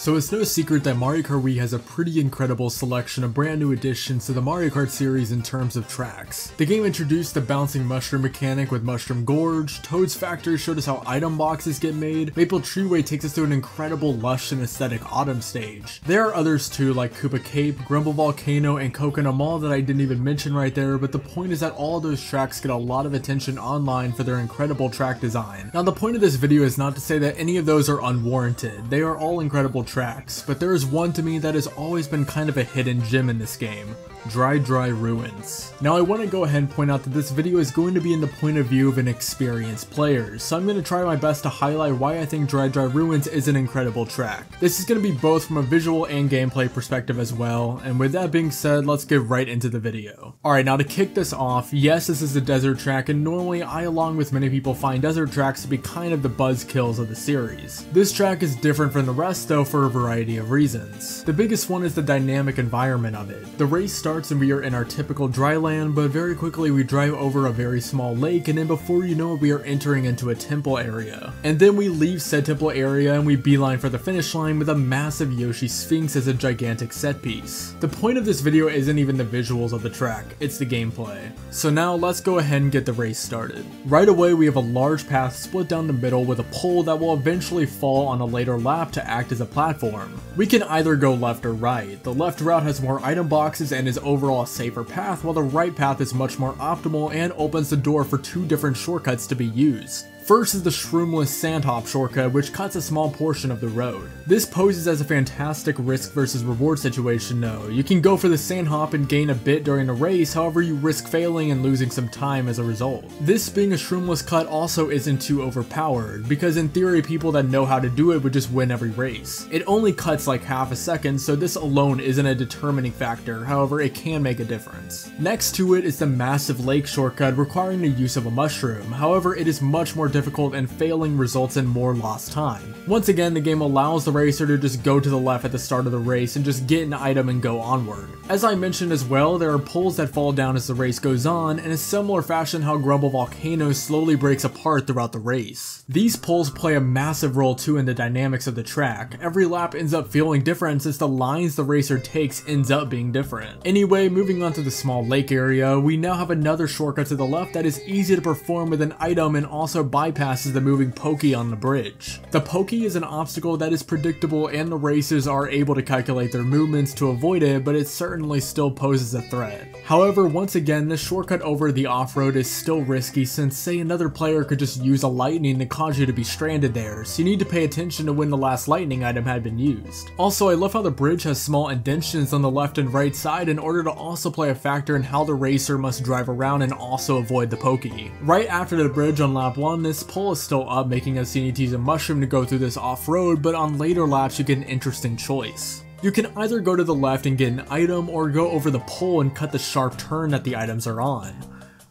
So it's no secret that Mario Kart Wii has a pretty incredible selection of brand new additions to the Mario Kart series in terms of tracks. The game introduced the bouncing mushroom mechanic with Mushroom Gorge, Toad's Factory showed us how item boxes get made, Maple Treeway takes us to an incredible lush and aesthetic autumn stage. There are others too like Koopa Cape, Grumble Volcano, and Coconut Mall that I didn't even mention right there, but the point is that all those tracks get a lot of attention online for their incredible track design. Now the point of this video is not to say that any of those are unwarranted, they are all incredible tracks, but there is one to me that has always been kind of a hidden gem in this game. Dry Ruins. Now I want to go ahead and point out that this video is going to be in the point of view of an experienced player, so I'm going to try my best to highlight why I think Dry Ruins is an incredible track. This is going to be both from a visual and gameplay perspective as well, and with that being said, let's get right into the video. Alright, now to kick this off, yes, this is a desert track, and normally I, along with many people, find desert tracks to be kind of the buzzkills of the series. This track is different from the rest though for a variety of reasons. The biggest one is the dynamic environment of it. The race starts and we are in our typical dry land, but very quickly we drive over a very small lake, and then before you know it we are entering into a temple area. And then we leave said temple area and we beeline for the finish line with a massive Yoshi Sphinx as a gigantic set piece. The point of this video isn't even the visuals of the track, it's the gameplay. So now let's go ahead and get the race started. Right away we have a large path split down the middle with a pole that will eventually fall on a later lap to act as a platform. We can either go left or right. The left route has more item boxes and is overall a safer path, while the right path is much more optimal and opens the door for two different shortcuts to be used. First is the Shroomless Sand Hop shortcut, which cuts a small portion of the road. This poses as a fantastic risk versus reward situation though. You can go for the sand hop and gain a bit during a race, however you risk failing and losing some time as a result. This being a shroomless cut also isn't too overpowered, because in theory people that know how to do it would just win every race. It only cuts like half a second, so this alone isn't a determining factor, however it can make a difference. Next to it is the Massive Lake shortcut requiring the use of a mushroom, however it is much more difficult and failing results in more lost time. Once again, the game allows the racer to just go to the left at the start of the race and just get an item and go onward. As I mentioned as well, there are poles that fall down as the race goes on, in a similar fashion how Grumble Volcano slowly breaks apart throughout the race. These poles play a massive role too in the dynamics of the track. Every lap ends up feeling different since the lines the racer takes ends up being different. Anyway, moving on to the small lake area, we now have another shortcut to the left that is easy to perform with an item and also bypasses the moving pokey on the bridge. The pokey is an obstacle that is predictable and the racers are able to calculate their movements to avoid it, but it certainly still poses a threat. However, once again, this shortcut over the off-road is still risky since say another player could just use a lightning to cause you to be stranded there, so you need to pay attention to when the last lightning item had been used. Also, I love how the bridge has small indentions on the left and right side in order to also play a factor in how the racer must drive around and also avoid the pokey. Right after the bridge on lap 1, this pole is still up, making us need to use a mushroom to go through this off-road, but on later laps you get an interesting choice. You can either go to the left and get an item, or go over the pole and cut the sharp turn that the items are on.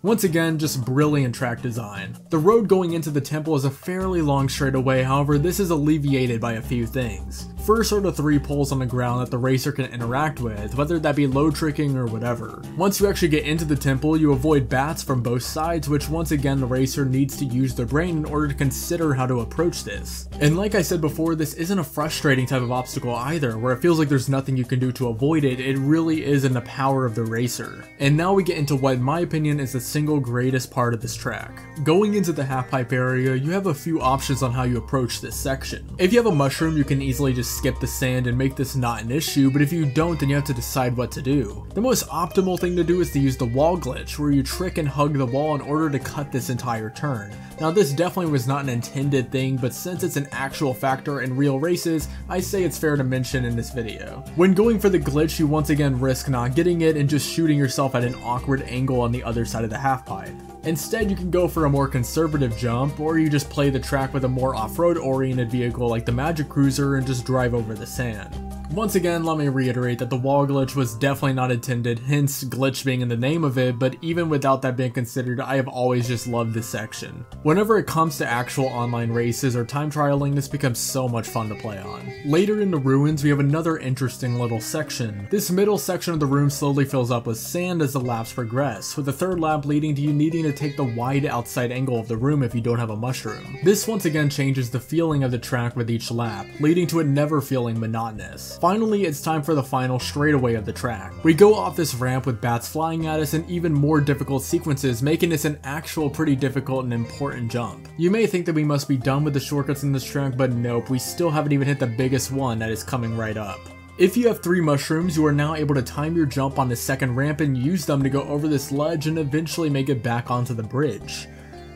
Once again, just brilliant track design. The road going into the temple is a fairly long straightaway, however this is alleviated by a few things. First are the 3 poles on the ground that the racer can interact with, whether that be low tricking or whatever. Once you actually get into the temple, you avoid bats from both sides, which once again the racer needs to use their brain in order to consider how to approach this. And like I said before, this isn't a frustrating type of obstacle either, where it feels like there's nothing you can do to avoid it. It really is in the power of the racer. And now we get into what in my opinion is the single greatest part of this track. Going into the half pipe area, you have a few options on how you approach this section. If you have a mushroom, you can easily just skip the sand and make this not an issue, but if you don't, then you have to decide what to do. The most optimal thing to do is to use the wall glitch, where you trick and hug the wall in order to cut this entire turn. Now this definitely was not an intended thing, but since it's an actual factor in real races, I say it's fair to mention in this video. When going for the glitch, you once again risk not getting it and just shooting yourself at an awkward angle on the other side of the half pipe. Instead, you can go for a more conservative jump, or you just play the track with a more off-road oriented vehicle like the Magic Cruiser and just drive over the sand. Once again, let me reiterate that the wall glitch was definitely not intended, hence glitch being in the name of it, but even without that being considered, I have always just loved this section. Whenever it comes to actual online races or time trialing, this becomes so much fun to play on. Later in the ruins, we have another interesting little section. This middle section of the room slowly fills up with sand as the laps progress, with the third lap leading to you needing to take the wide outside angle of the room if you don't have a mushroom. This once again changes the feeling of the track with each lap, leading to it never feeling monotonous. Finally, it's time for the final straightaway of the track. We go off this ramp with bats flying at us and even more difficult sequences, making this an actual pretty difficult and important jump. You may think that we must be done with the shortcuts in this track, but nope, we still haven't even hit the biggest one that is coming right up. If you have 3 mushrooms, you are now able to time your jump on the second ramp and use them to go over this ledge and eventually make it back onto the bridge.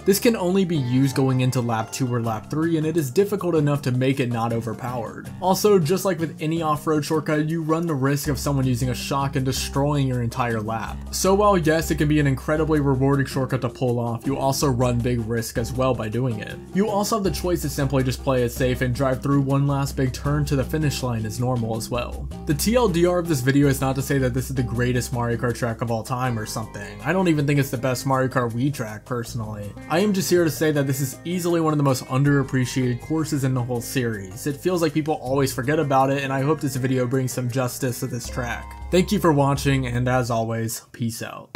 This can only be used going into lap 2 or lap 3, and it is difficult enough to make it not overpowered. Also, just like with any off-road shortcut, you run the risk of someone using a shock and destroying your entire lap. So while yes, it can be an incredibly rewarding shortcut to pull off, you also run big risk as well by doing it. You also have the choice to simply just play it safe and drive through one last big turn to the finish line as normal as well. The TLDR of this video is not to say that this is the greatest Mario Kart track of all time or something. I don't even think it's the best Mario Kart Wii track personally. I am just here to say that this is easily one of the most underappreciated courses in the whole series. It feels like people always forget about it, and I hope this video brings some justice to this track. Thank you for watching, and as always, peace out.